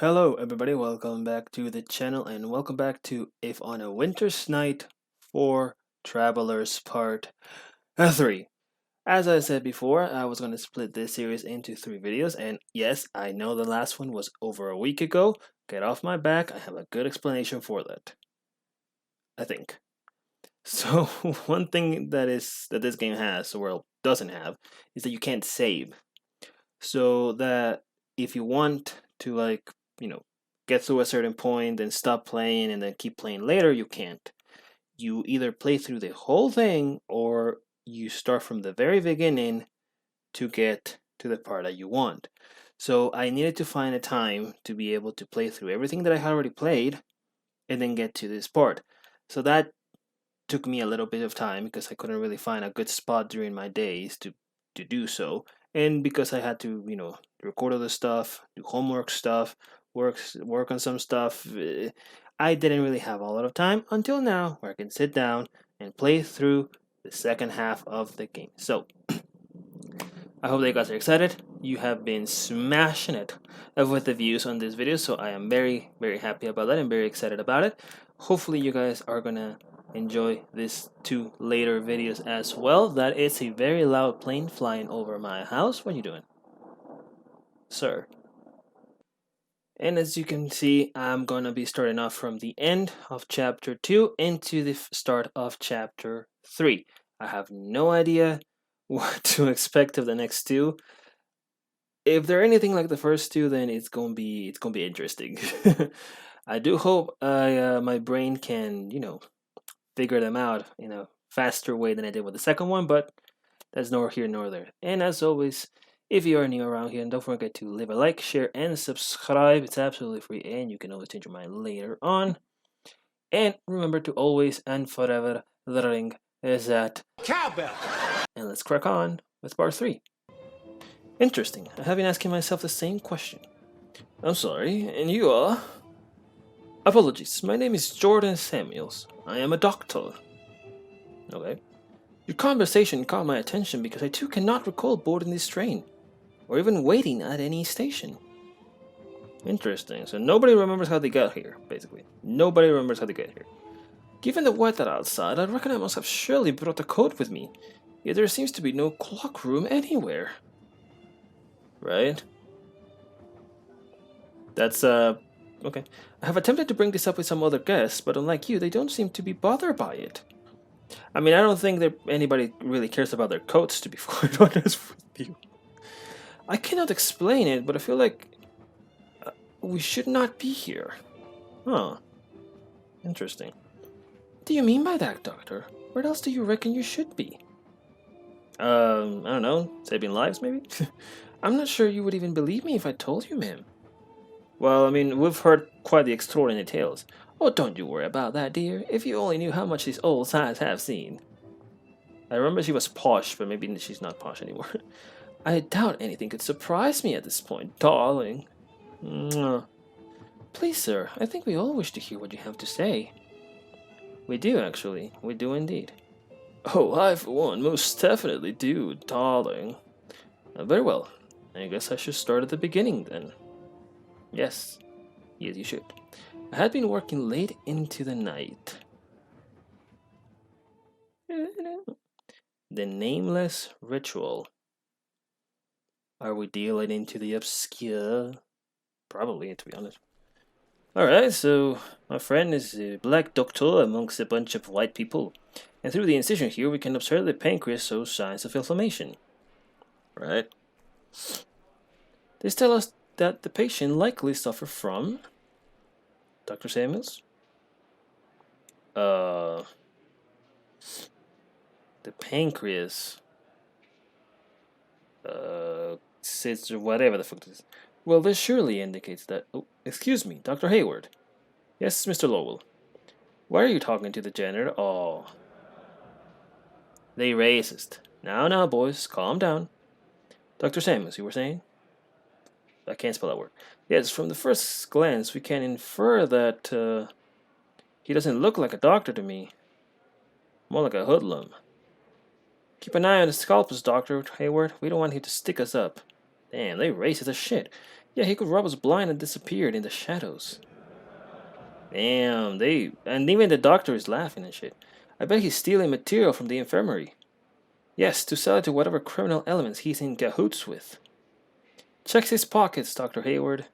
Hello everybody, welcome back to the channel and welcome back to If on a Winter's Night for Travelers Part 3. As I said before, I was going to split this series into 3 videos, and yes, I know the last one was over a week ago. Get off my back, I have a good explanation for that, I think. So one thing that this game has, or doesn't have, is that you can't save. So that if you want to get to a certain point and stop playing and then keep playing later, you can't. You either play through the whole thing or you start from the very beginning to get to the part that you want. So I needed to find a time to be able to play through everything that I had already played and then get to this part. So that took me a little bit of time because I couldn't really find a good spot during my days to do so. And because I had to, record other stuff, do homework stuff, work on some stuff, I didn't really have a lot of time until now where I can sit down and play through the second half of the game. So I hope that you guys are excited. You have been smashing it with the views on this video, so I am very, very happy about that and very excited about it. Hopefully you guys are gonna enjoy these 2 later videos as well. That is a very loud plane flying over my house. What are you doing, sir? And as you can see, I'm gonna be starting off from the end of chapter 2 into the start of chapter 3. I have no idea what to expect of the next 2. If they're anything like the first 2, then it's gonna be interesting. I do hope my brain can figure them out in a faster way than I did with the second one, but that's nor here nor there. And as always, if you are new around here, don't forget to leave a like, share, and subscribe. It's absolutely free, and you can always change your mind later on. And remember to always and forever, the ring is at Cowbell! And let's crack on with part 3. Interesting. I have been asking myself the same question. I'm sorry, and you are? Apologies, my name is Jordan Samuels. I am a doctor. Okay. Your conversation caught my attention because I too cannot recall boarding this train, or even waiting at any station. Interesting, so nobody remembers how they got here, basically. Nobody remembers how they got here. Given the weather outside, I reckon I must have surely brought a coat with me, yet there seems to be no cloak room anywhere. Right? That's, okay. I have attempted to bring this up with some other guests, but unlike you, they don't seem to be bothered by it. I mean, I don't think that anybody really cares about their coats, to be quite honest with you. I cannot explain it, but I feel like we should not be here. Huh. Interesting. What do you mean by that, Doctor? Where else do you reckon you should be? I don't know. Saving lives, maybe? I'm not sure you would even believe me if I told you, ma'am. Well, I mean, we've heard quite the extraordinary tales. Oh, don't you worry about that, dear. If you only knew how much these old signs have seen. I remember she was posh, but maybe she's not posh anymore. I doubt anything could surprise me at this point, darling. Mwah. Please, sir, I think we all wish to hear what you have to say. We do, actually. We do indeed. Oh, I, for one, most definitely do, darling. Very well. I guess I should start at the beginning, then. Yes. Yes, you should. I had been working late into the night. The Nameless Ritual. Are we dealing into the obscure? Probably, to be honest. Alright, so my friend is a black doctor amongst a bunch of white people. And through the incision here, we can observe the pancreas shows signs of inflammation. Right? They tell us that the patient likely suffer from Dr. Samuels? The pancreas. Cysts or whatever the fuck this is. Well, this surely indicates that... Oh, excuse me, Dr. Hayward. Yes, Mr. Lowell. Why are you talking to the janitor? Oh. They racist. Now, boys, calm down. Dr. Samuels, you were saying? I can't spell that word. Yes, from the first glance, we can infer that, he doesn't look like a doctor to me. More like a hoodlum. Keep an eye on the scalpels, Dr. Hayward. We don't want him to stick us up. Damn, they racist as shit. Yeah, he could rub us blind and disappeared in the shadows. Damn, and even the doctor is laughing and shit. I bet he's stealing material from the infirmary. Yes, to sell it to whatever criminal elements he's in cahoots with. Checks his pockets, Dr. Hayward.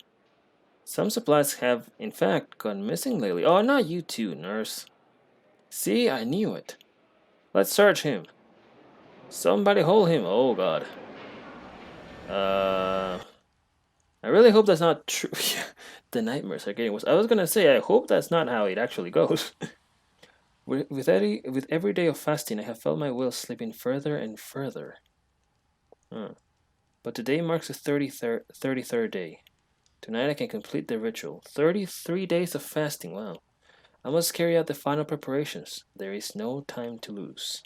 Some supplies have, in fact, gone missing lately. Oh, not you too, nurse. See, I knew it. Let's search him. Somebody hold him. Oh, God. I really hope that's not true. The nightmares are getting worse. I was gonna say, I hope that's not how it actually goes. With every day of fasting, I have felt my will slipping further and further. Huh. But today marks the 33rd day. Tonight I can complete the ritual. 33 days of fasting, wow. I must carry out the final preparations. There is no time to lose.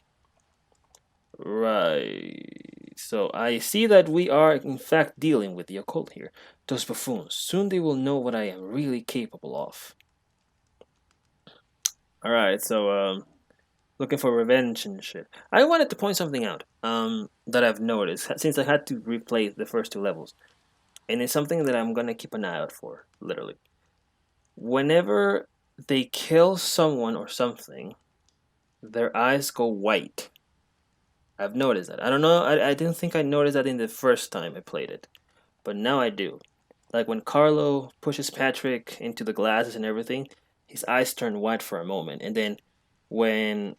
Right. So I see that we are in fact dealing with the occult here. Those buffoons. Soon they will know what I am really capable of. Alright, so looking for revenge and shit. I wanted to point something out that I've noticed since I had to replay the first two levels. And it's something that I'm gonna keep an eye out for, literally. Whenever they kill someone or something, their eyes go white. I've noticed that. I don't know, I didn't think I noticed that in the first time I played it. But now I do. Like when Carlo pushes Patrick into the glasses and everything, his eyes turn white for a moment. And then when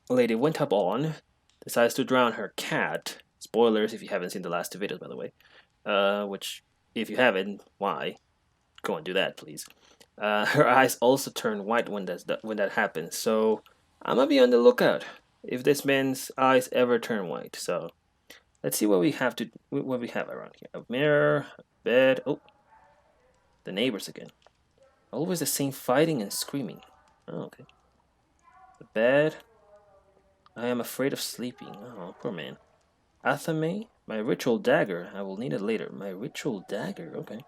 Lady Winterbourne decides to drown her cat, spoilers if you haven't seen the last two videos, by the way, which if you haven't, why? Go and do that, please. Her eyes also turn white when that happens. So I'm gonna be on the lookout if this man's eyes ever turn white. So let's see what we have around here. A mirror, a bed. Oh, the neighbors again. Always the same fighting and screaming. Oh, okay. The bed. I am afraid of sleeping. Oh, poor man. Athame, my ritual dagger. I will need it later. My ritual dagger. Okay.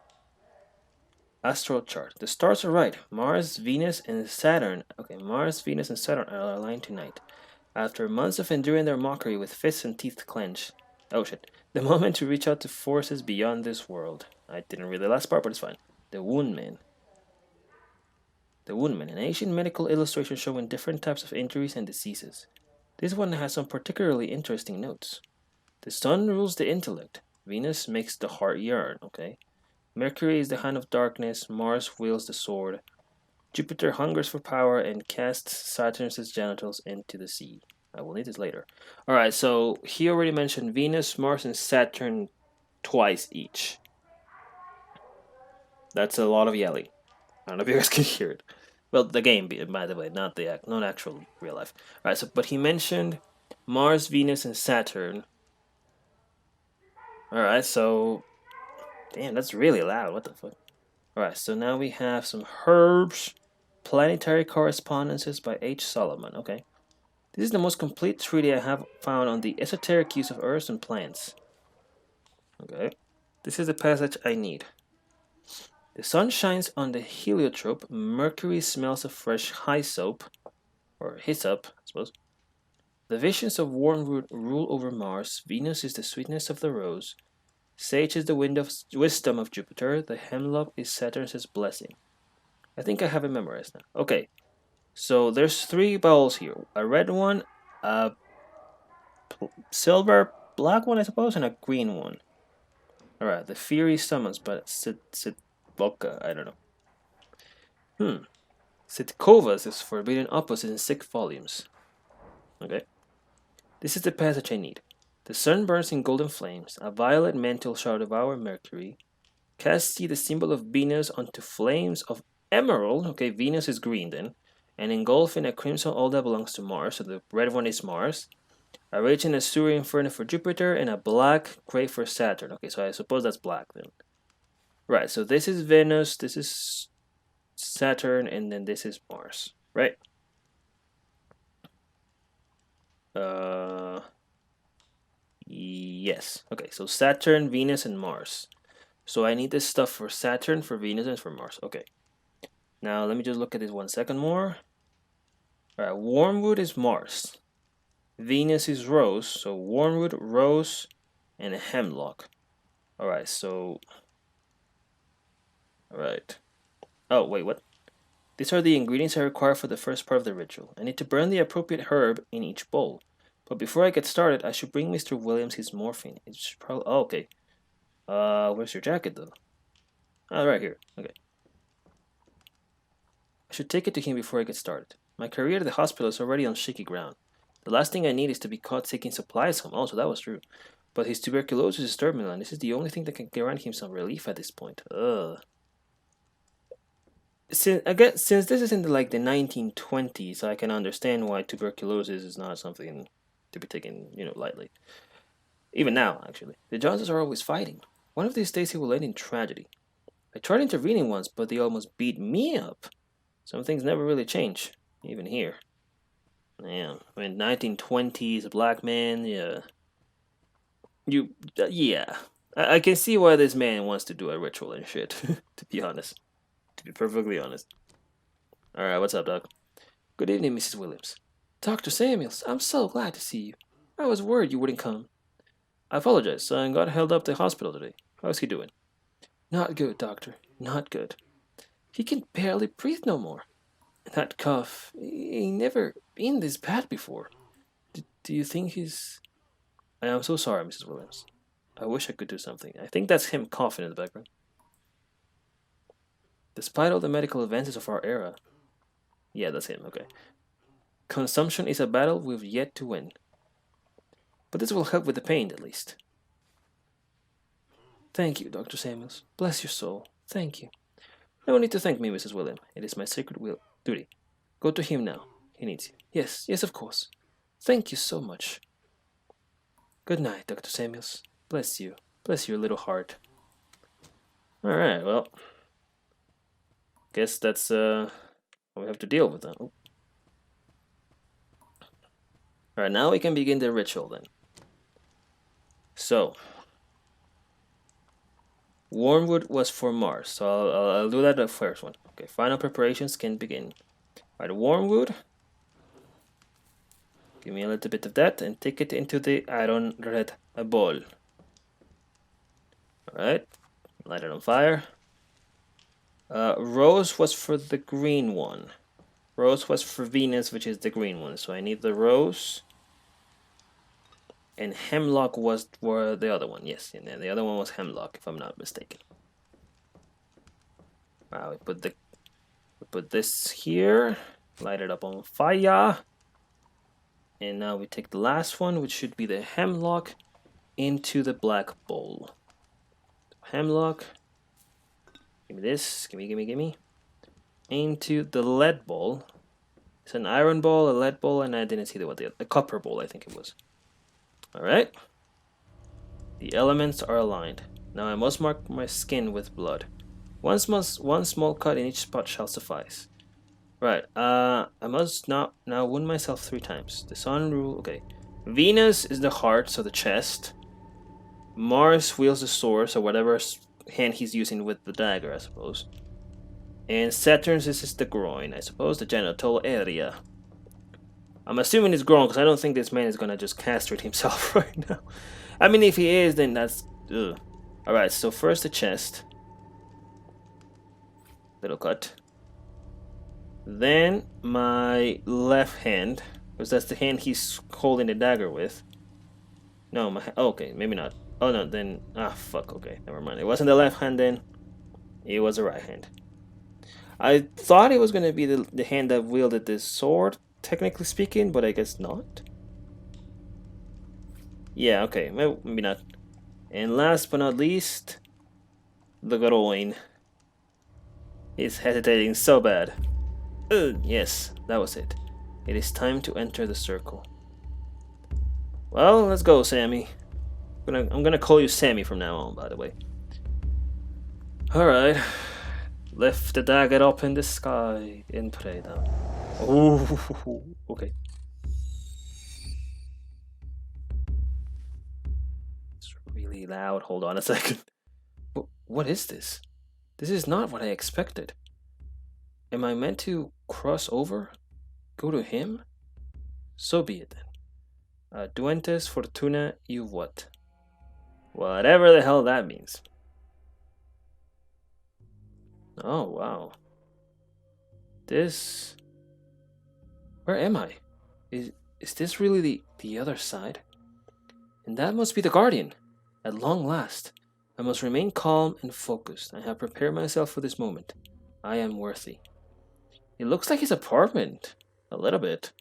Astral chart. The stars are right. Mars, Venus, and Saturn. Okay, Mars, Venus, and Saturn are aligned tonight. After months of enduring their mockery with fists and teeth clenched. Oh shit. The moment to reach out to forces beyond this world. I didn't read the last part, but it's fine. The Woundman. The Woundman, an ancient medical illustration showing different types of injuries and diseases. This one has some particularly interesting notes. The sun rules the intellect. Venus makes the heart yearn, okay? Mercury is the hand of darkness. Mars wields the sword. Jupiter hungers for power and casts Saturn's genitals into the sea. I will need this later. Alright, so he already mentioned Venus, Mars, and Saturn twice each. That's a lot of yelling. I don't know if you guys can hear it. Well, the game, by the way, not actual real life. Alright, so but he mentioned Mars, Venus, and Saturn. Alright, so damn, that's really loud. What the fuck? Alright, so now we have some herbs. Planetary Correspondences by H. Solomon. Okay. This is the most complete treatise I have found on the esoteric use of herbs and plants. Okay. This is the passage I need. The sun shines on the heliotrope. Mercury smells of fresh hyssop. Or hyssop, I suppose. The visions of wormwood rule over Mars. Venus is the sweetness of the rose. Sage is the wisdom of Jupiter. The hemlock is Saturn's blessing. I think I have it memorized now. Okay. So there's 3 bowls here. A red one, a silver black one, I suppose, and a green one. Alright, the Fury summons, but Sitboka, I don't know. Sitkovas is forbidden opposite in 6 volumes. Okay. This is the passage I need. The sun burns in golden flames. A violet mantle shall devour Mercury. Cast ye the symbol of Venus onto flames of emerald. Okay, Venus is green then. And engulfing a crimson all that belongs to Mars. So the red one is Mars. A raging azure inferno for Jupiter. And a black gray for Saturn. Okay, so I suppose that's black then. Right, so this is Venus. This is Saturn. And then this is Mars. Right? Yes. Okay, so Saturn, Venus, and Mars. So I need this stuff for Saturn, for Venus, and for Mars. Okay. Now let me just look at this 1 second more. Alright, wormwood is Mars. Venus is rose. So wormwood, rose, and a hemlock. Alright, so Alright. Oh, wait, what? These are the ingredients I require for the first part of the ritual. I need to burn the appropriate herb in each bowl. But before I get started, I should bring Mr. Williams his morphine. It should probably. Oh, okay. Where's your jacket though? Oh, right here. Okay. I should take it to him before I get started. My career at the hospital is already on shaky ground. The last thing I need is to be caught taking supplies home. Oh, so that was true. But his tuberculosis is terminal, and this is the only thing that can grant him some relief at this point. Ugh. Since this is in the 1920s, I can understand why tuberculosis is not something to be taken, lightly. Even now, actually, the Johnsons are always fighting. One of these days, it will end in tragedy. I tried intervening once, but they almost beat me up. Some things never really change, even here. Yeah, I mean, 1920s, a black man, yeah. Yeah. I can see why this man wants to do a ritual and shit, to be honest. To be perfectly honest. Alright, what's up, Doc? Good evening, Mrs. Williams. Dr. Samuels, I'm so glad to see you. I was worried you wouldn't come. I apologize, son got held up to the hospital today. How's he doing? Not good, doctor. Not good. He can barely breathe no more. That cough, he never been this bad before. Do you think he's... I am so sorry, Mrs. Williams. I wish I could do something. I think that's him coughing in the background. Despite all the medical advances of our era... Yeah, that's him, okay. Consumption is a battle we've yet to win. But this will help with the pain, at least. Thank you, Dr. Samuels. Bless your soul. Thank you. No need to thank me, Mrs. William. It is my sacred duty. Go to him now. He needs you. Yes, of course. Thank you so much. Good night, Dr. Samuels. Bless you. Bless your little heart. Alright, well. Guess that's what we have to deal with then. Oh. Alright, now we can begin the ritual then. So, Wormwood was for Mars, so I'll do that the first one. Okay, final preparations can begin. Alright, Wormwood. Give me a little bit of that and take it into the iron red bowl. Alright, light it on fire. Rose was for the green one. Rose was for Venus, which is the green one. So I need the rose. And hemlock was for the other one. Yes, and the other one was hemlock, if I'm not mistaken. We put this here. Light it up on fire. And now we take the last one, which should be the hemlock, into the black bowl. Hemlock. Give me this. Gimme. Into the lead bowl. It's an iron bowl, a lead bowl, and I didn't see a copper bowl, I think it was. Alright. The elements are aligned. Now I must mark my skin with blood. One small cut in each spot shall suffice. Right, I must now wound myself 3 times. The sun rule, okay. Venus is the heart, so the chest. Mars wields the sword, so whatever hand he's using with the dagger, I suppose. And Saturn's is the groin, I suppose, the genital area. I'm assuming it's groin, because I don't think this man is gonna just castrate himself right now. I mean, if he is, then that's... Ugh. Alright, so first the chest. Little cut. Then my left hand, because that's the hand he's holding the dagger with. No, okay, maybe not. Oh no, then fuck. Okay, never mind. It wasn't the left hand then. It was the right hand. I thought it was gonna be the hand that wielded this sword, technically speaking, but I guess not. Yeah, okay, maybe not. And last but not least, the groin. He's hesitating so bad. Yes, that was it. It is time to enter the circle. Well, let's go, Sammy. I'm gonna call you Sammy from now on, by the way. Alright. Lift the dagger up in the sky and pray down. Ooh, okay. It's really loud. Hold on a second. What is this? This is not what I expected. Am I meant to cross over? Go to him? So be it then. Duentes fortuna you what? Whatever the hell that means. Oh, wow. This... Where am I? Is, is this really the other side? And that must be the Guardian. At long last. I must remain calm and focused. I have prepared myself for this moment. I am worthy. It looks like his apartment. A little bit.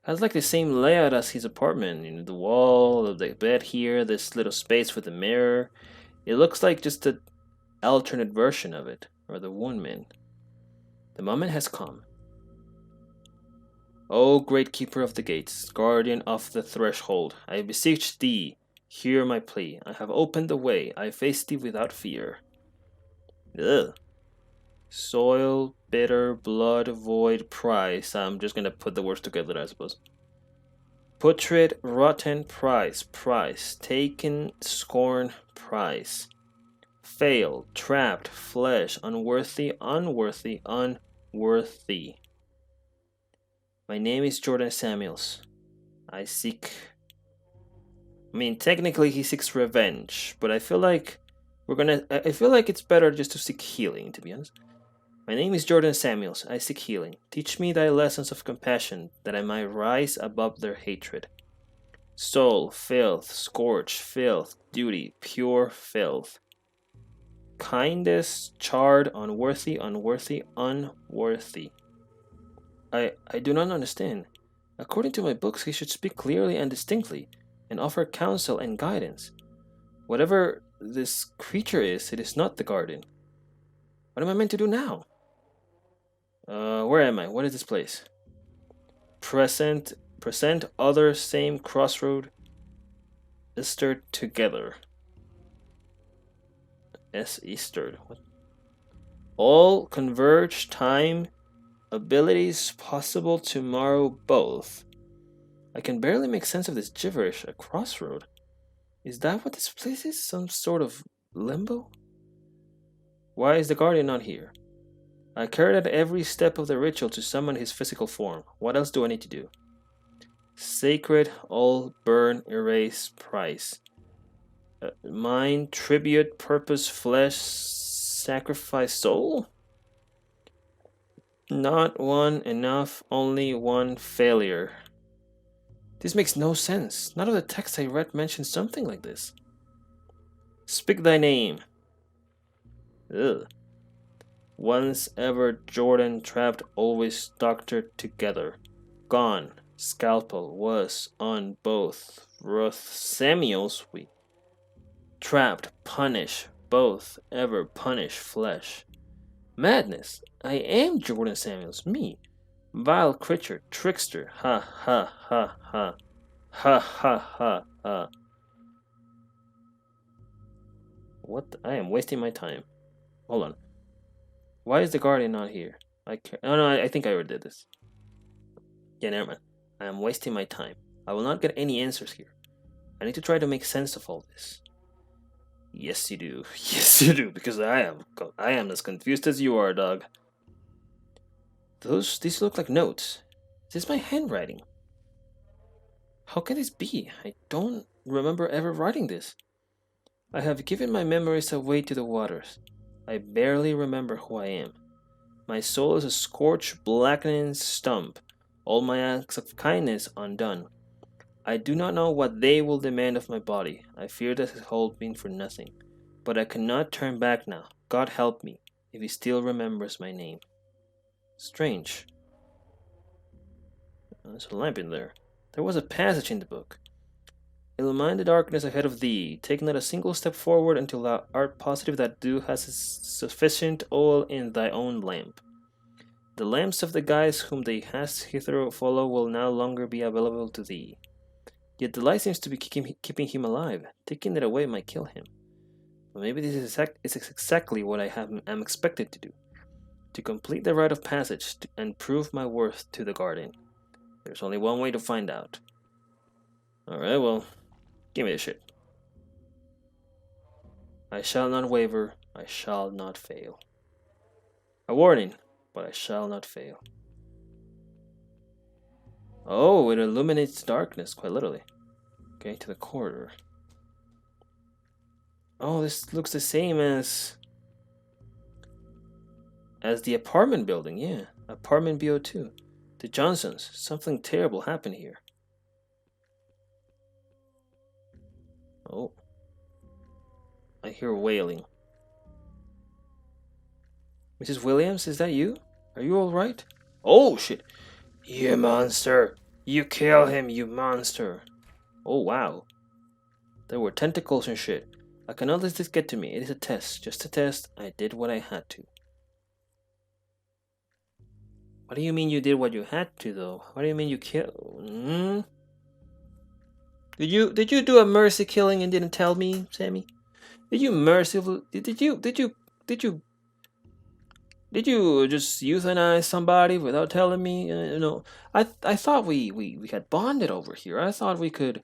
Has like the same layout as his apartment. You know, the wall, the bed here, this little space with the mirror. It looks like just an alternate version of it. Or the woman. The moment has come. O great keeper of the gates, guardian of the threshold, I beseech thee, hear my plea. I have opened the way, I face thee without fear. Ugh. Soil, bitter, blood, void, price. I'm just gonna put the words together, I suppose. Putrid, rotten, price. Taken, scorn, price. Fail, trapped, flesh, unworthy. My name is Jordan Samuels. I mean, technically he seeks revenge, but I feel like I feel like it's better just to seek healing, to be honest. My name is Jordan Samuels. I seek healing. Teach me thy lessons of compassion, that I might rise above their hatred. Soul, filth, scorch, filth, duty, pure filth. Kindness, charred, unworthy. I do not understand. According to my books, he should speak clearly and distinctly, and offer counsel and guidance. Whatever this creature is, it is not the Guardian. What am I meant to do now? Where am I? What is this place? Present other same crossroad. Easter together. Easter. What? All converge time. Abilities possible tomorrow both. I can barely make sense of this gibberish. A crossroad. Is that what this place is? Some sort of limbo? Why is the Guardian not here? I carried out every step of the ritual to summon his physical form. What else do I need to do? Sacred, all, burn, erase, price. Mind, tribute, purpose, flesh, sacrifice, soul? Not one enough, only one failure. This makes no sense. None of the texts I read mentioned something like this. Speak thy name. Ugh. Once ever Jordan trapped, always doctored together. Gone. Scalpel was on both. Ruth Samuels we. Trapped, punish, both ever punish flesh. Madness. I am Jordan Samuels, me. Vile creature, trickster, ha ha ha ha. Ha ha ha ha. What? I am wasting my time. Hold on. Why is the Guardian not here? Oh no, I think I already did this. Yeah, never mind. I am wasting my time. I will not get any answers here. I need to try to make sense of all this. Yes, you do. Yes, you do, because I am as confused as you are, dog. These look like notes. Is this my handwriting? How can this be? I don't remember ever writing this. I have given my memories away to the waters. I barely remember who I am. My soul is a scorched, blackening stump, all my acts of kindness undone. I do not know what they will demand of my body. I fear that it has all been for nothing. But I cannot turn back now. God help me, if he still remembers my name. Strange. There's a lamp in there. There was a passage in the book. Illumine the darkness ahead of thee. Take not a single step forward until thou art positive that thou hast sufficient oil in thy own lamp. The lamps of the guides whom thou hast hitherto followed will no longer be available to thee. Yet the light seems to be keeping him alive. Taking it away might kill him. But maybe this is exactly what I am expected to do. To complete the rite of passage and prove my worth to the Guardian. There's only one way to find out. Alright, well, give me the shit. I shall not waver, I shall not fail. A warning, but I shall not fail. Oh, it illuminates darkness, quite literally. Okay, to the corridor. Oh, this looks the same as as the apartment building, yeah. Apartment BO2. The Johnsons. Something terrible happened here. Oh. I hear wailing. Mrs. Williams, is that you? Are you alright? Oh, shit. You monster. You kill him, you monster. Oh, wow. There were tentacles and shit. I cannot let this get to me. It is a test. Just a test. I did what I had to. What do you mean you did what you had to, though? What do you mean you killed? Did you do a mercy killing and didn't tell me, Sammy? Did you merciful? Did you just euthanize somebody without telling me? I thought we had bonded over here. I thought we could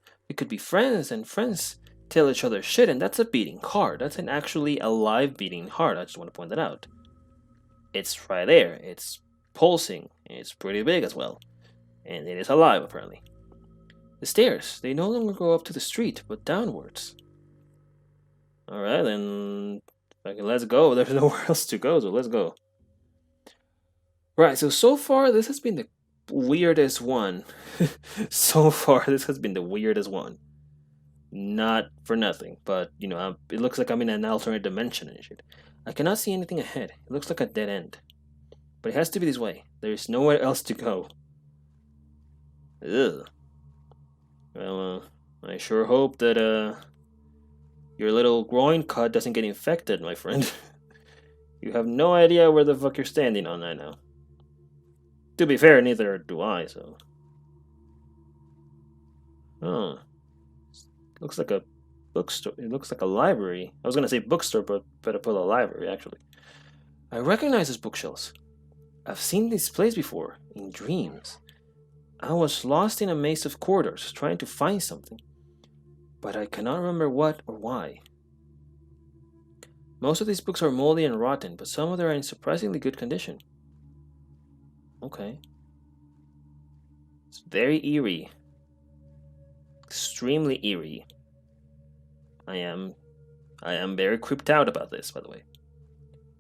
be friends, and friends tell each other shit, and that's a beating heart. That's an actually alive beating heart. I just want to point that out. It's right there. It's pulsing. It's pretty big as well, and it is alive apparently. The stairs, they no longer go up to the street, but downwards. Alright, then let's go. There's nowhere else to go, so let's go. Right, so far this has been the weirdest one. So far this has been the weirdest one. Not for nothing, but it looks like I'm in an alternate dimension and shit. I cannot see anything ahead. It looks like a dead end. But it has to be this way. There's nowhere else to go. Ugh. Well, I sure hope that your little groin cut doesn't get infected, my friend. You have no idea where the fuck you're standing on right now. To be fair, neither do I, so. Oh. Looks like a bookstore. It looks like a library. I was gonna say bookstore, but better put a library, actually. I recognize these bookshelves. I've seen this place before, in dreams. I was lost in a maze of corridors, trying to find something. But I cannot remember what or why. Most of these books are moldy and rotten, but some of them are in surprisingly good condition. Okay. It's very eerie. Extremely eerie. I am very creeped out about this, by the way.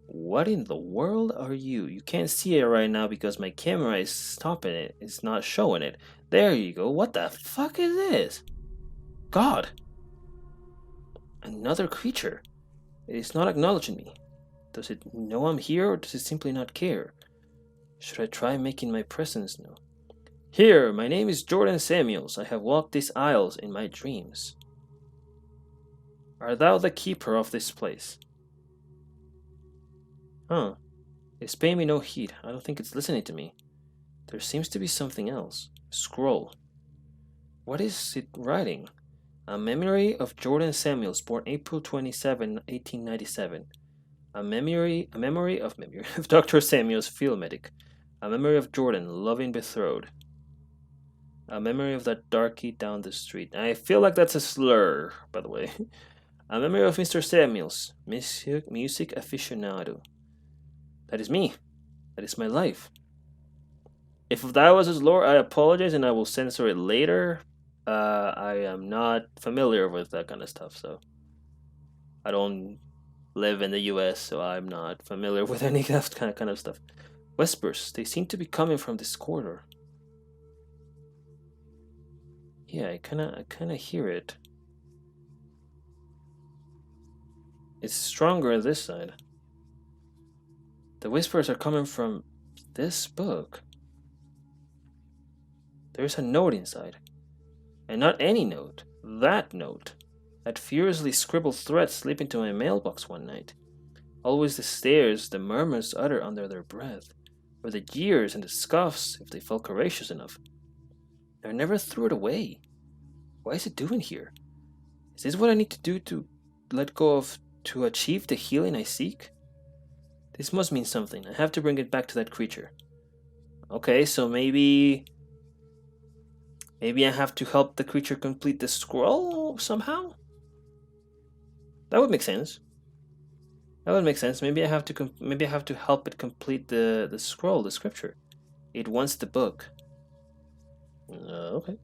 What in the world are you? You can't see it right now because my camera is stopping it. It's not showing it. There you go. What the fuck is this? God. Another creature. It is not acknowledging me. Does it know I'm here or does it simply not care? Should I try making my presence known? Here, my name is Jordan Samuels. I have walked these aisles in my dreams. Art thou the keeper of this place? Huh. It's paying me no heed. I don't think it's listening to me. There seems to be something else. A scroll. What is it writing? A memory of Jordan Samuels, born April 27, 1897. A memory of Dr. Samuels, field medic. A memory of Jordan, loving betrothed. A memory of that darky down the street. I feel like that's a slur, by the way. A memory of Mr. Samuels, music aficionado. That is me. That is my life. If that was his lore, I apologize and I will censor it later. I am not familiar with that kind of stuff, so I don't live in the US, so I'm not familiar with any of that kind of stuff. Whispers, they seem to be coming from this corridor. Yeah, I kinda hear it. It's stronger on this side. The whispers are coming from this book. There's a note inside. And not any note. That note. That furiously scribbled threat slipped into my mailbox one night. Always the stares the murmurs utter under their breath, or the jeers and the scoffs if they felt courageous enough. I never threw it away. Why is it doing here? Is this what I need to do to let go of, to achieve the healing I seek? This must mean something. I have to bring it back to that creature. Okay, so maybe I have to help the creature complete the scroll somehow? That would make sense. That would make sense. Maybe I have to help it complete the scroll, the scripture. It wants the book. Okay.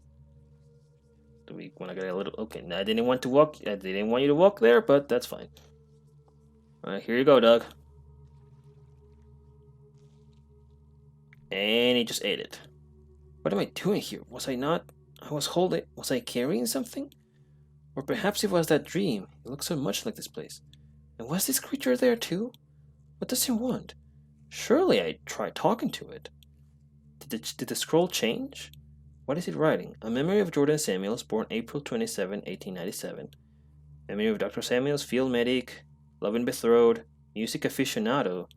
Do we want to get a little? Okay, I didn't want you to walk there, but that's fine. All right, here you go, Doug. And he just ate it. What am I doing here? Was I not? I was holding. Was I carrying something? Or perhaps it was that dream. It looks so much like this place. And was this creature there too? What does it want? Surely I tried talking to it. Did the scroll change? What is it writing? A memory of Jordan Samuels, born April 27, 1897. Memory of Dr. Samuels, field medic, love and betrothed, music aficionado.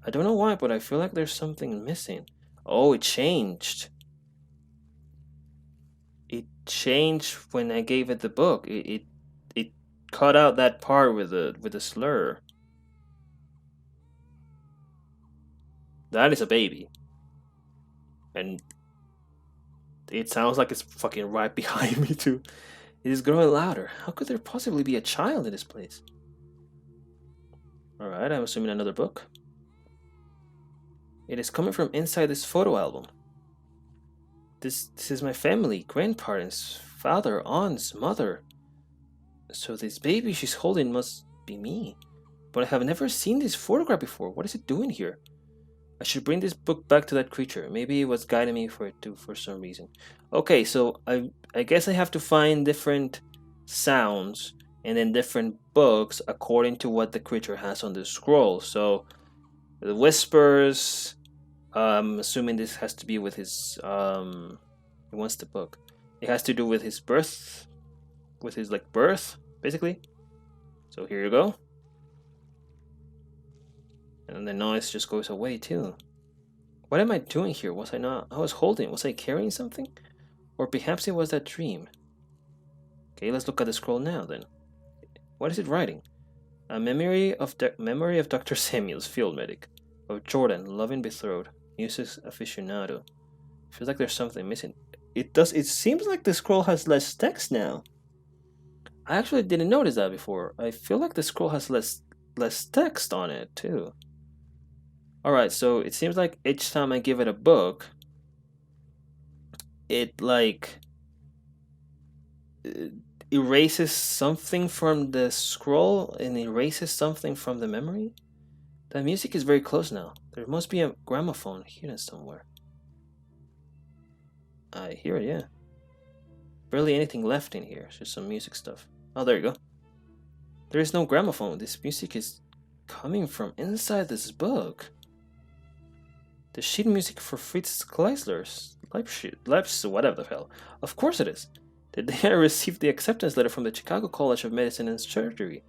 I don't know why, but I feel like there's something missing. Oh, it changed. It changed when I gave it the book. It cut out that part with the slur. That is a baby. And it sounds like it's fucking right behind me too. It is growing louder. How could there possibly be a child in this place? Alright, I'm assuming another book. It is coming from inside this photo album. This is my family, grandparents, father, aunts, mother. So this baby she's holding must be me. But I have never seen this photograph before. What is it doing here? I should bring this book back to that creature. Maybe it was guiding me for it too for some reason. Okay, so I guess I have to find different sounds and then different books according to what the creature has on the scroll. So the whispers, assuming this has to be with his he wants the book. It has to do with his birth, with his like birth, basically. So here you go. And the noise just goes away too. What am I doing here? Was I not? I was holding. Was I carrying something? Or perhaps it was that dream. Okay, let's look at the scroll now then. What is it writing? A memory of Dr. Samuels, field medic, of Jordan, loving betrothed, music aficionado. Feels like there's something missing. It does. It seems like the scroll has less text now. I actually didn't notice that before. I feel like the scroll has less text on it too. Alright, so it seems like each time I give it a book, it like erases something from the scroll and erases something from the memory. The music is very close now. There must be a gramophone here somewhere. I hear it, yeah. Barely anything left in here, just some music stuff. Oh, there you go. There is no gramophone. This music is coming from inside this book. The sheet music for Fritz Kleisler's Leipzig, whatever the hell. Of course it is. The day I received the acceptance letter from the Chicago College of Medicine and Surgery.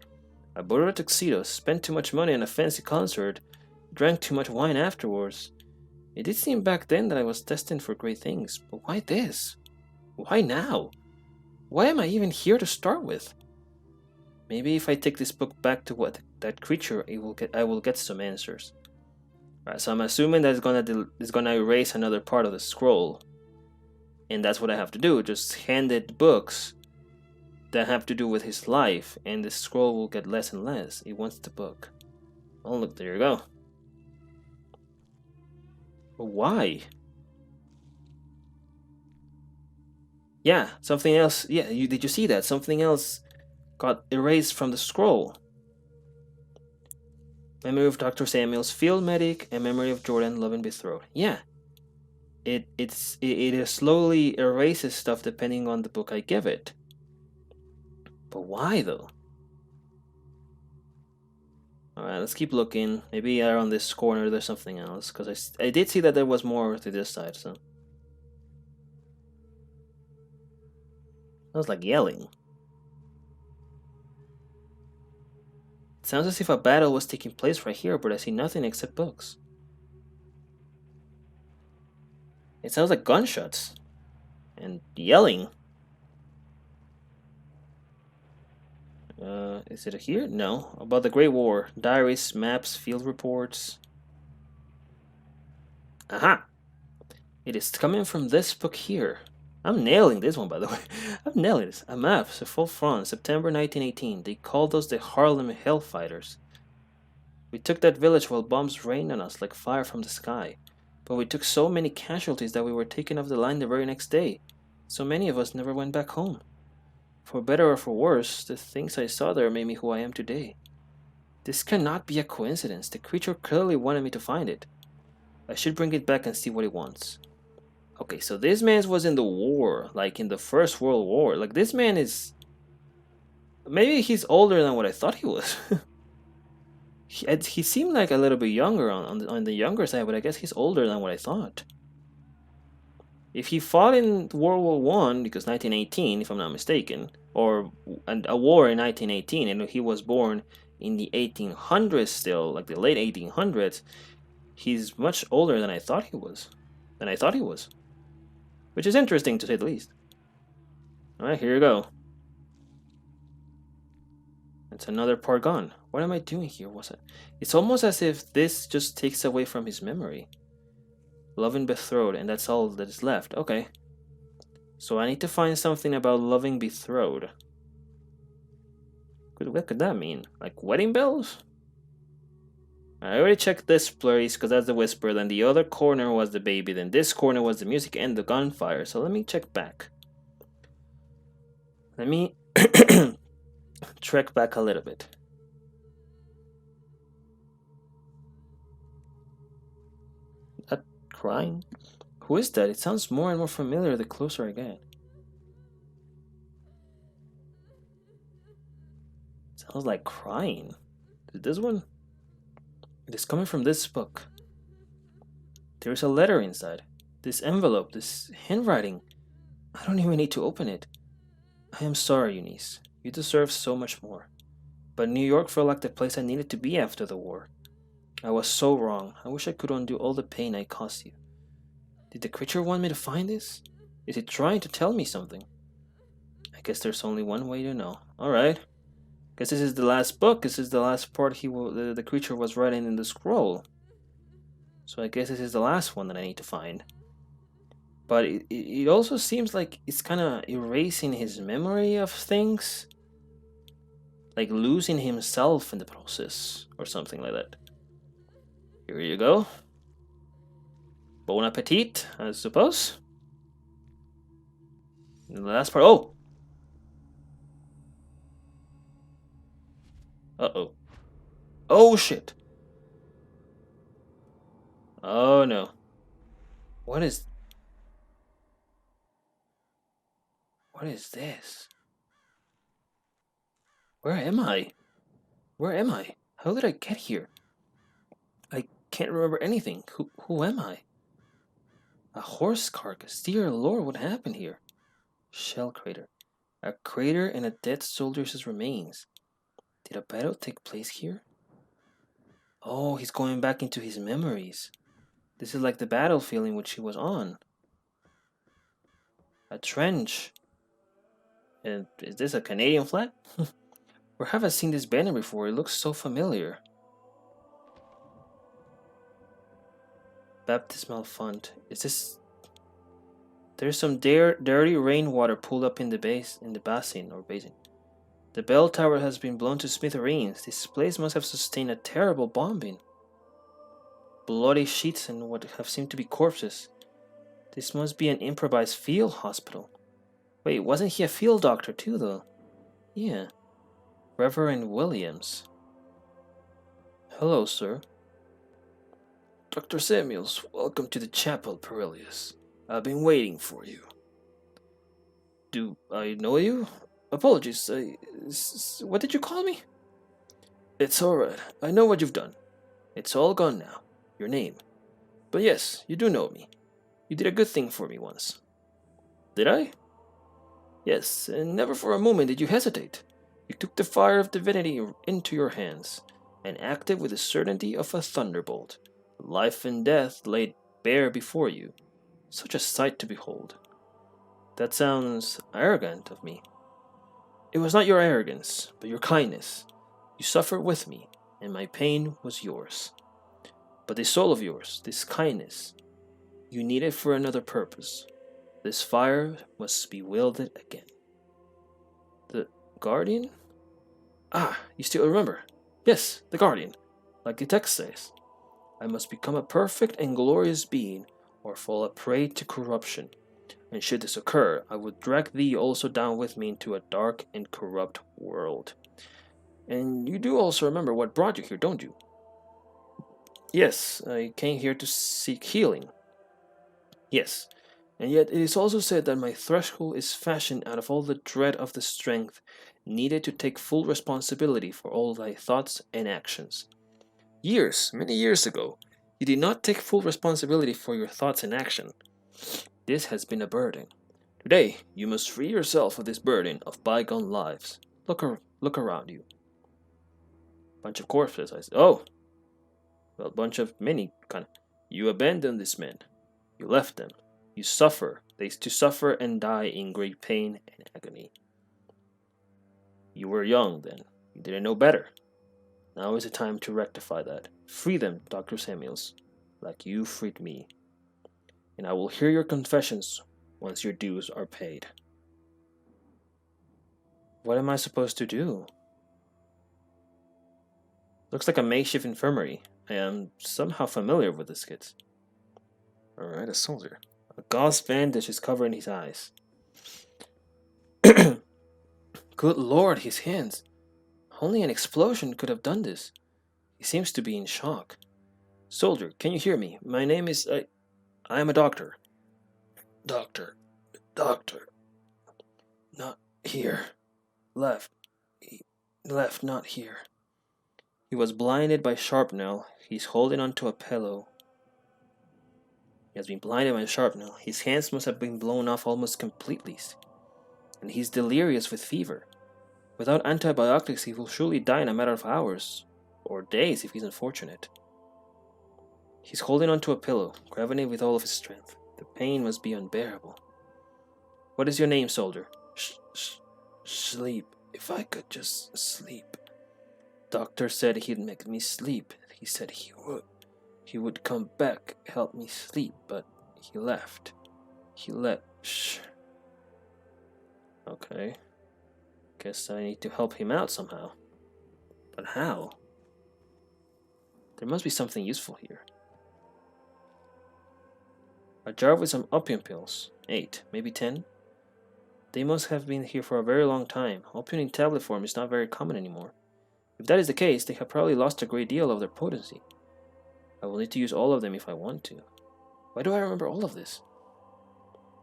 I borrowed a tuxedo, spent too much money on a fancy concert, drank too much wine afterwards. It did seem back then that I was destined for great things, but why this? Why now? Why am I even here to start with? Maybe if I take this book back to that creature, I will get some answers. Alright, so I'm assuming that it's gonna erase another part of the scroll, and that's what I have to do. Just hand it books that have to do with his life, and the scroll will get less and less. It wants the book. Oh look, there you go. But why? Yeah, something else. Yeah, did you see that? Something else got erased from the scroll. Memory of Dr. Samuels, field medic, and memory of Jordan, love and betrothed. Yeah. It slowly erases stuff depending on the book I give it. But why though? Alright, let's keep looking. Maybe around this corner there's something else, because I did see that there was more to this side, so. I was like yelling. It sounds as if a battle was taking place right here, but I see nothing except books. It sounds like gunshots. And yelling. Is it here? No. About the Great War. Diaries, maps, field reports. Aha! It is coming from this book here. I'm nailing this one, by the way. I'm nailing this. A map, so full front, September 1918. They called us the Harlem Hellfighters. We took that village while bombs rained on us like fire from the sky. But we took so many casualties that we were taken off the line the very next day. So many of us never went back home. For better or for worse, the things I saw there made me who I am today. This cannot be a coincidence. The creature clearly wanted me to find it. I should bring it back and see what it wants. Okay, so this man was in the war, like in the First World War. Like this man is... Maybe he's older than what I thought he was. He seemed like a little bit younger on the younger side, but I guess he's older than what I thought. If he fought in World War One, because 1918, if I'm not mistaken, or a war in 1918, and he was born in the 1800s still, like the late 1800s, he's much older than I thought he was. Which is interesting to say the least. Alright, here you go. It's another part gone. What am I doing here? It's almost as if this just takes away from his memory. Loving betrothed, and that's all that is left. Okay. So I need to find something about loving betrothed. What could that mean? Like wedding bells? I already checked this place because that's the whisper. Then the other corner was the baby. Then this corner was the music and the gunfire. So let me check back. Let me trek back a little bit. That crying? Who is that? It sounds more and more familiar the closer I get. It sounds like crying. Is this one? It is coming from this book. There is a letter inside. This envelope, this handwriting. I don't even need to open it. I am sorry, Eunice. You deserve so much more. But New York felt like the place I needed to be after the war. I was so wrong. I wish I could undo all the pain I caused you. Did the creature want me to find this? Is it trying to tell me something? I guess there's only one way to know. Alright. Guess this is the last book. This is the last part the creature was writing in the scroll. So I guess this is the last one that I need to find. But it also seems like it's kind of erasing his memory of things. Like losing himself in the process. Or something like that. Here you go. Bon appetit, I suppose. And the last part. Oh! Uh-oh. Oh, shit. Oh, no. What is this? Where am I? Where am I? How did I get here? I can't remember anything. Who am I? A horse carcass. Dear Lord, what happened here? Shell crater. A crater and a dead soldier's remains. Did a battle take place here? Oh, he's going back into his memories. This is like the battlefield in which he was on. A trench. And is this a Canadian flag? Where have I seen this banner before? It looks so familiar. Baptismal font. Is this... There's some dirty rainwater pulled up in the basin. The bell tower has been blown to smithereens. This place must have sustained a terrible bombing. Bloody sheets and what have seemed to be corpses. This must be an improvised field hospital. Wait, wasn't he a field doctor too, though? Yeah. Reverend Williams. Hello, sir. Dr. Samuels, welcome to the chapel, Perilius. I've been waiting for you. Do I know you? Apologies, what did you call me? It's alright, I know what you've done. It's all gone now, your name. But yes, you do know me. You did a good thing for me once. Did I? Yes, and never for a moment did you hesitate. You took the fire of divinity into your hands, and acted with the certainty of a thunderbolt. Life and death laid bare before you. Such a sight to behold. That sounds arrogant of me. It was not your arrogance, but your kindness. You suffered with me, and my pain was yours. But this soul of yours, this kindness, you need it for another purpose. This fire must be wielded again. The Guardian? Ah, you still remember? Yes, the Guardian. Like the text says. I must become a perfect and glorious being, or fall a prey to corruption. And should this occur, I would drag thee also down with me into a dark and corrupt world. And you do also remember what brought you here, don't you? Yes, I came here to seek healing. Yes, and yet it is also said that my threshold is fashioned out of all the dread of the strength needed to take full responsibility for all thy thoughts and actions. Years, many years ago, you did not take full responsibility for your thoughts and action. This has been a burden. Today, you must free yourself of this burden of bygone lives. Look around you. Bunch of corpses. I said, oh, well, bunch of many kind. You abandoned these men. You left them. You suffer. They to suffer and die in great pain and agony. You were young then. You didn't know better. Now is the time to rectify that. Free them, Dr. Samuels, like you freed me. And I will hear your confessions once your dues are paid. What am I supposed to do? Looks like a makeshift infirmary. I am somehow familiar with this kit. Alright, a soldier. A gauze bandage is covering his eyes. Good lord, his hands. Only an explosion could have done this. He seems to be in shock. Soldier, can you hear me? My name is... I am a doctor. Doctor. Doctor. Not here. Left. Left, not here. He was blinded by shrapnel. He's holding onto a pillow. He has been blinded by shrapnel. His hands must have been blown off almost completely. And he's delirious with fever. Without antibiotics, he will surely die in a matter of hours. Or days if he's unfortunate. He's holding onto a pillow, grabbing it with all of his strength. The pain must be unbearable. What is your name, soldier? Sleep. If I could just sleep. Doctor said he'd make me sleep. He said he would. He would come back, help me sleep, but he left. Shh. Okay. Guess I need to help him out somehow. But how? There must be something useful here. A jar with some opium pills. 8, maybe 10. They must have been here for a very long time. Opium in tablet form is not very common anymore. If that is the case, they have probably lost a great deal of their potency. I will need to use all of them if I want to. Why do I remember all of this?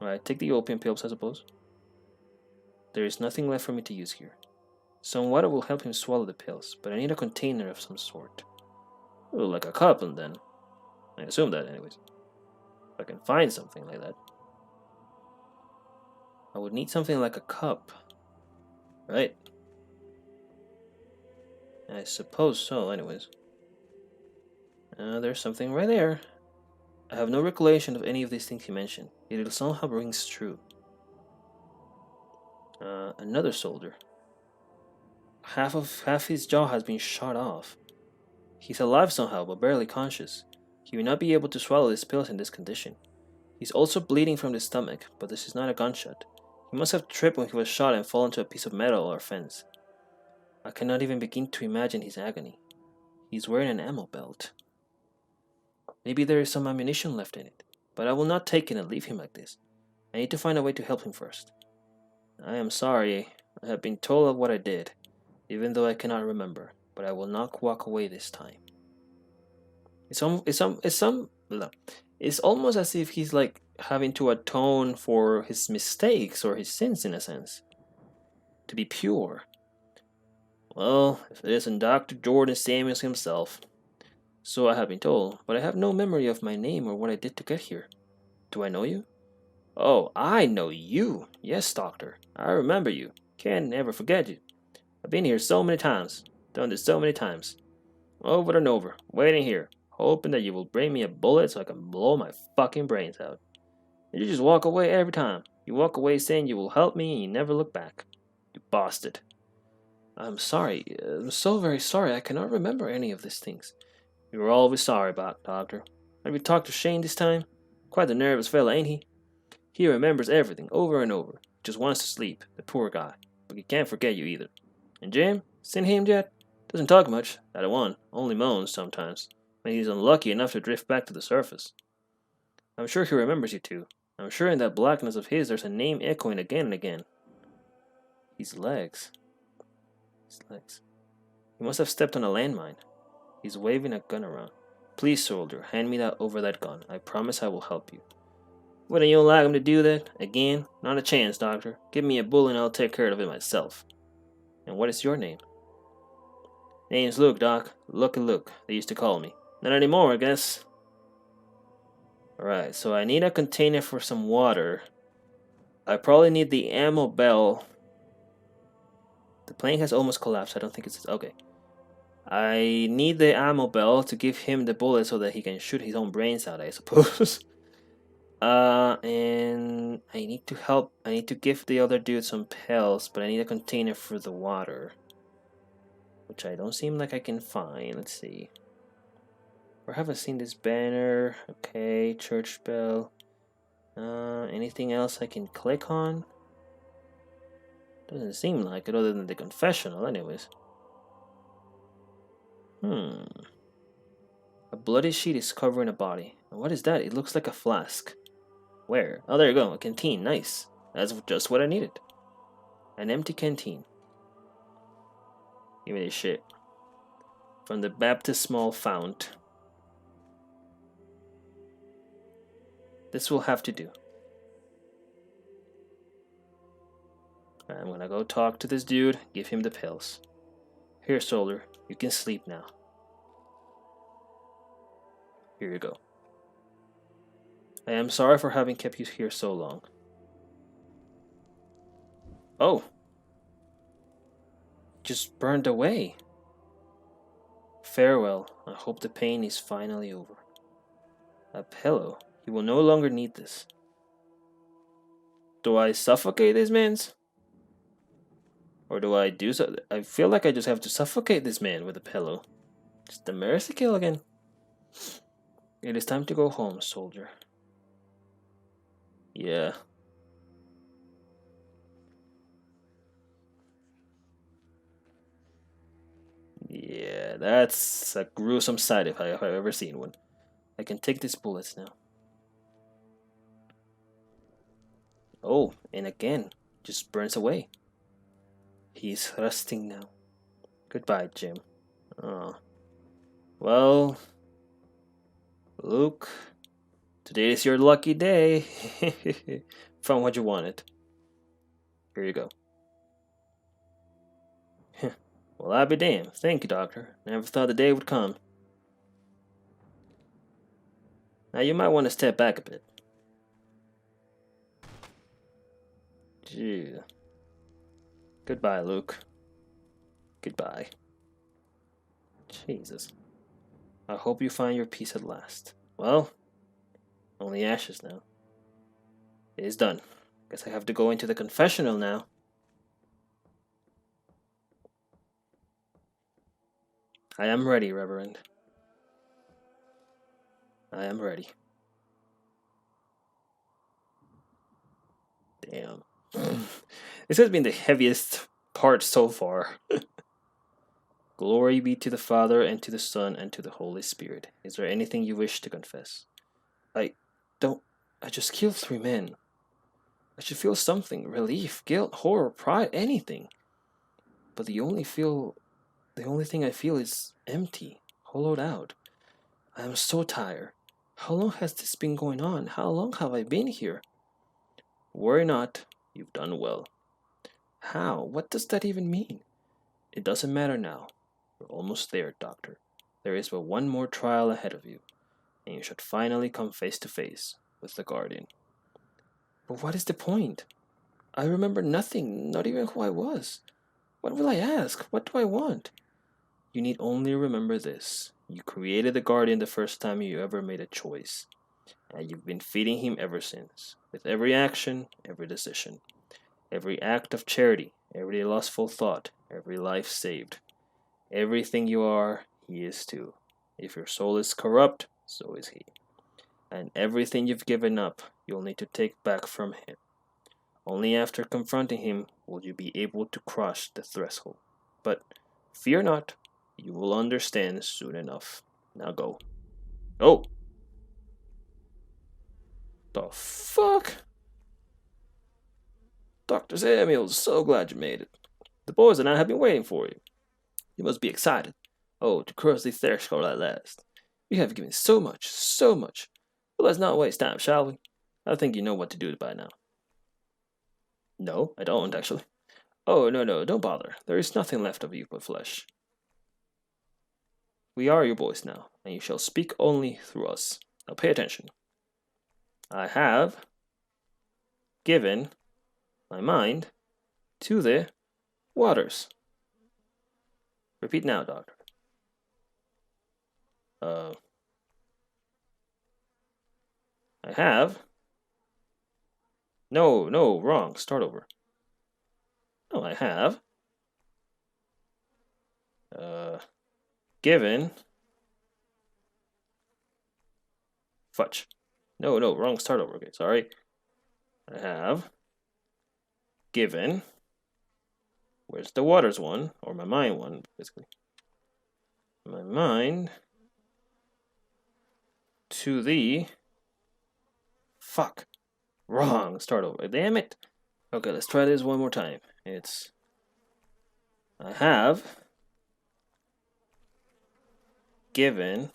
Alright, take the opium pills, I suppose. There is nothing left for me to use here. Some water will help him swallow the pills, but I need a container of some sort. Ooh, like a cup, and then. I assume that, anyways. If I can find something like that. I would need something like a cup. Right? I suppose so, anyways. There's something right there. I have no recollection of any of these things he mentioned, yet it somehow rings true. Another soldier. Half his jaw has been shot off. He's alive somehow, but barely conscious. He will not be able to swallow his pills in this condition. He's also bleeding from the stomach, but this is not a gunshot. He must have tripped when he was shot and fallen to a piece of metal or fence. I cannot even begin to imagine his agony. He's wearing an ammo belt. Maybe there is some ammunition left in it, but I will not take it and leave him like this. I need to find a way to help him first. I am sorry. I have been told of what I did, even though I cannot remember, but I will not walk away this time. It's almost as if he's like having to atone for his mistakes or his sins in a sense. To be pure. Well, if it isn't Dr. Jordan Samuels himself. So I have been told, but I have no memory of my name or what I did to get here. Do I know you? Oh, I know you. Yes, doctor. I remember you. Can't ever forget you. I've been here so many times. Done this so many times. Over and over. Waiting here. Hoping that you will bring me a bullet so I can blow my fucking brains out. And you just walk away every time. You walk away saying you will help me and you never look back. You bastard. I'm sorry. I'm so very sorry. I cannot remember any of these things. You were always sorry about, Doctor. Have you talked to Shane this time? Quite the nervous fella, ain't he? He remembers everything over and over. Just wants to sleep, the poor guy. But he can't forget you either. And Jim? Seen him yet? Doesn't talk much, that one. Only moans sometimes. When he's unlucky enough to drift back to the surface. I'm sure he remembers you too. I'm sure in that blackness of his there's a name echoing again and again. His legs. His legs. He must have stepped on a landmine. He's waving a gun around. Please, soldier, hand me over that gun. I promise I will help you. Wouldn't you allow him to do that? Again? Not a chance, Doctor. Give me a bullet and I'll take care of it myself. And what is your name? Name's Luke, Doc. Lucky Luke, they used to call me. Not anymore, I guess. Alright, so I need a container for some water. I probably need the ammo bell. The plane has almost collapsed. I don't think it's... Okay. I need the ammo bell to give him the bullet so that he can shoot his own brains out, I suppose. And I need to help. I need to give the other dude some pills, but I need a container for the water, which I don't seem like I can find. Let's see. Where have I seen this banner? Okay, church bell. Anything else I can click on? Doesn't seem like it, other than the confessional, anyways. A bloody sheet is covering a body. What is that? It looks like a flask. Where? Oh, there you go. A canteen. Nice. That's just what I needed. An empty canteen. Give me this shit. From the baptismal fount. This will have to do. I'm gonna go talk to this dude. Give him the pills. Here, soldier. You can sleep now. Here you go. I am sorry for having kept you here so long. Oh. Just burned away. Farewell. I hope the pain is finally over. A pillow. You will no longer need this. Do I suffocate this man's? Or do I do so? I feel like I just have to suffocate this man with a pillow. Just a mercy kill again. It is time to go home, soldier. Yeah. Yeah, that's a gruesome sight if I've ever seen one. I can take these bullets now. Oh, and again, just burns away. He's resting now. Goodbye, Jim. Oh. Well, Luke, today is your lucky day. Found what you wanted. Here you go. Well, I'll be damned. Thank you, Doctor. Never thought the day would come. Now, you might want to step back a bit. Gee. Goodbye, Luke. Goodbye. Jesus. I hope you find your peace at last. Well, only ashes now. It is done. Guess I have to go into the confessional now. I am ready, Reverend. I am ready. Damn. This has been the heaviest part so far. Glory be to the Father, and to the Son, and to the Holy Spirit. Is there anything you wish to confess? I just killed 3 men. I should feel something. Relief, guilt, horror, pride, anything. But the only thing I feel is empty, hollowed out. I am so tired. How long has this been going on? How long have I been here? Worry not. You've done well. How? What does that even mean? It doesn't matter now. We're almost there, Doctor. There is but one more trial ahead of you, and you should finally come face to face with the Guardian. But what is the point? I remember nothing, not even who I was. What will I ask? What do I want? You need only remember this. You created the Guardian the first time you ever made a choice, and you've been feeding him ever since, with every action, every decision, every act of charity, every lustful thought, every life saved. Everything you are, he is too. If your soul is corrupt, so is he. And everything you've given up, you'll need to take back from him. Only after confronting him will you be able to cross the threshold. But fear not, you will understand soon enough. Now go. Oh! The fuck? Dr. Samuel, so glad you made it. The boys and I have been waiting for you. You must be excited. Oh, to cross the threshold at last. You have given so much, so much. Well, let's not waste time, shall we? I think you know what to do by now. No, I don't, actually. Oh, no, don't bother. There is nothing left of you but flesh. We are your boys now, and you shall speak only through us. Now pay attention. I have given my mind to the waters. Repeat now, doctor. I have. No, wrong. Start over. No, I have. Given. Fudge. No, wrong. Start over. Okay, sorry. I have given. Where's the waters one? Or my mind one, basically. My mind to the. Fuck. Wrong. Start over. Damn it. Okay, let's try this one more time. It's. I have given.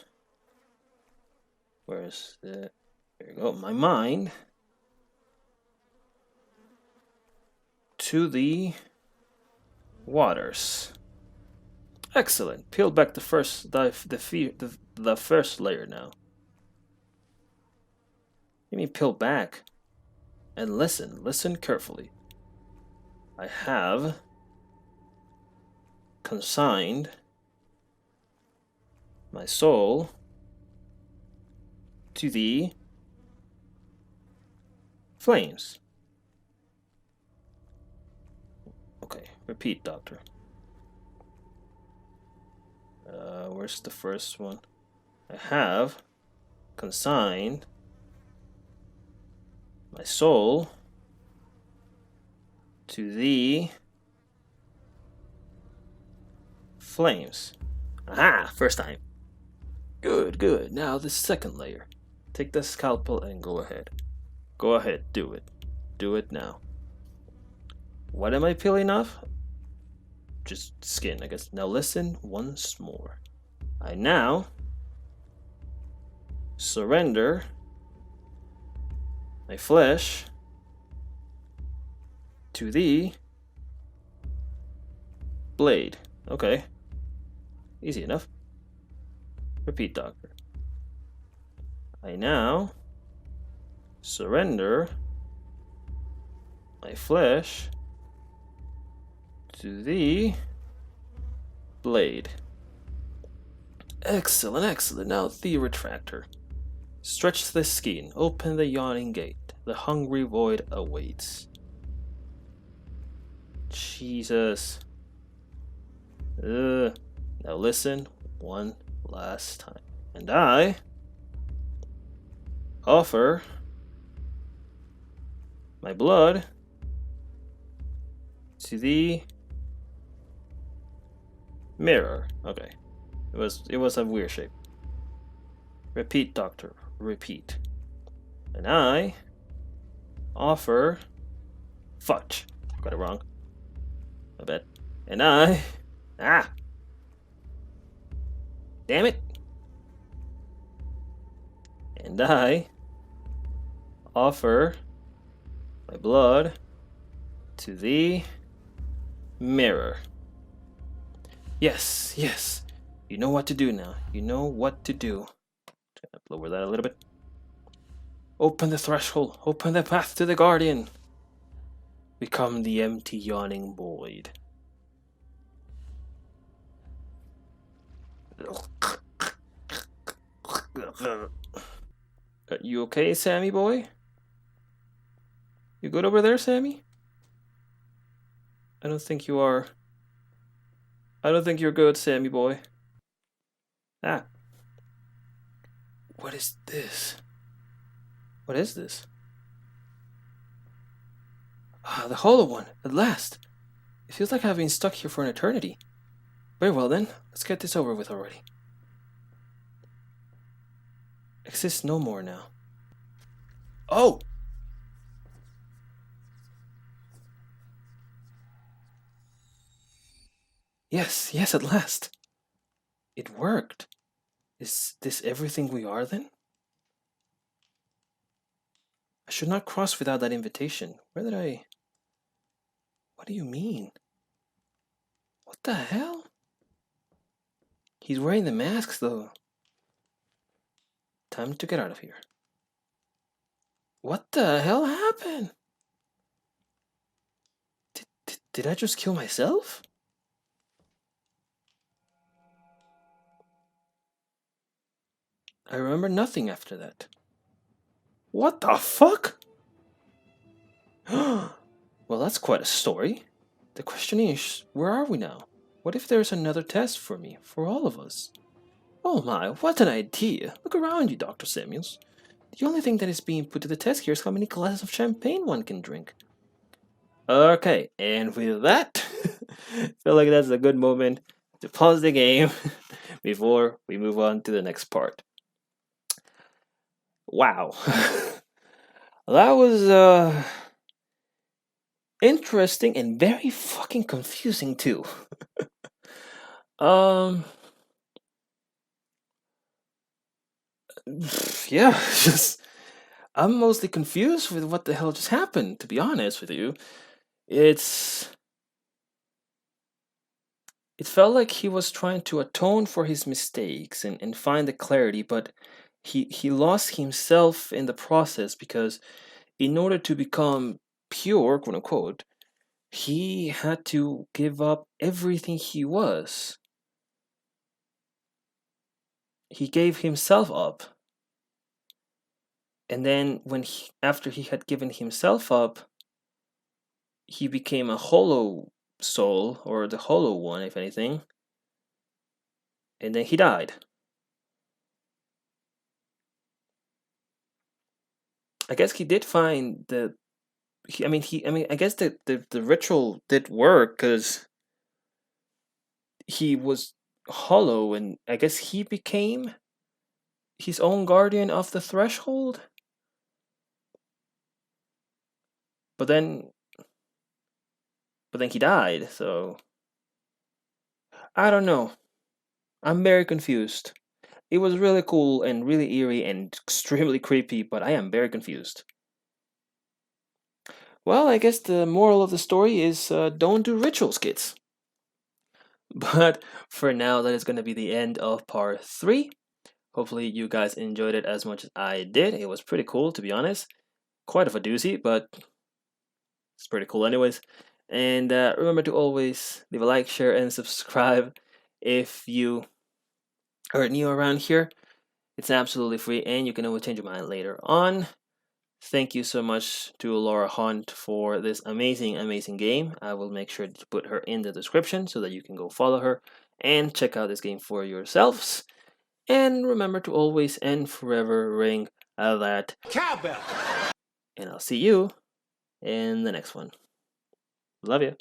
Where's the. There you go. My mind to the waters. Excellent. Peel back the first the first layer now. You mean peel back and listen. Listen carefully. I have consigned my soul to the flames. Okay, repeat, doctor. Where's the first one? I have consigned my soul to the flames. Aha! First time. Good. Now the second layer. Take the scalpel and go ahead. Go ahead, do it. Do it now. What am I peeling off? Just skin, I guess. Now listen once more. I now surrender my flesh to the blade. Okay. Easy enough. Repeat, doctor. I now surrender my flesh to the blade. Excellent. Now the retractor. Stretch the skin, open the yawning gate. The hungry void awaits. Jesus. Now listen one last time. And I offer my blood to the mirror. Okay. It was a weird shape. Repeat, doctor. Repeat. And I offer fudge. Got it wrong. I bet. And I damn it. And I offer my blood to the mirror. Yes. You know what to do now. You know what to do. Lower that a little bit. Open the threshold. Open the path to the guardian. Become the empty yawning void. Are you okay, Sammy boy? You good over there, Sammy? I don't think you are. I don't think you're good, Sammy boy. Ah. What is this? What is this? Ah, the hollow one, at last. It feels like I've been stuck here for an eternity. Very well then, let's get this over with already. Exists no more now. Oh! Yes, at last. It worked. Is this everything we are then? I should not cross without that invitation. Where did I... What do you mean? What the hell? He's wearing the masks though. Time to get out of here. What the hell happened? Did I just kill myself? I remember nothing after that. What the fuck? Well, that's quite a story. The question is, where are we now? What if there's another test for me, for all of us? Oh my, what an idea! Look around you, Dr. Samuels. The only thing that is being put to the test here is how many glasses of champagne one can drink. Okay, and with that, I feel like that's a good moment to pause the game before we move on to the next part. Wow. That was interesting and very fucking confusing too. Um yeah, just I'm mostly confused with what the hell just happened, to be honest with you. It's It felt like he was trying to atone for his mistakes and find the clarity, but he lost himself in the process because in order to become pure, quote unquote, he had to give up everything he was. He gave himself up. And then after he had given himself up, he became a hollow soul, or the hollow one, if anything. And then he died. I guess he did find the I guess the ritual did work because he was hollow, and I guess he became his own guardian of the threshold. But then, he died. So I don't know. I'm very confused. It was really cool and really eerie and extremely creepy, but I am very confused. Well, I guess the moral of the story is don't do rituals, kids. But for now, that is going to be the end of part 3. Hopefully you guys enjoyed it as much as I did. It was pretty cool, to be honest. Quite of a doozy, but it's pretty cool anyways. And remember to always leave a like, share, and subscribe if you are new around here. It's absolutely free, and you can always change your mind later on. Thank you so much to Laura Hunt for this amazing, amazing game. I will make sure to put her in the description so that you can go follow her and check out this game for yourselves. And remember to always and forever ring that cowbell. And I'll see you in the next one. Love you.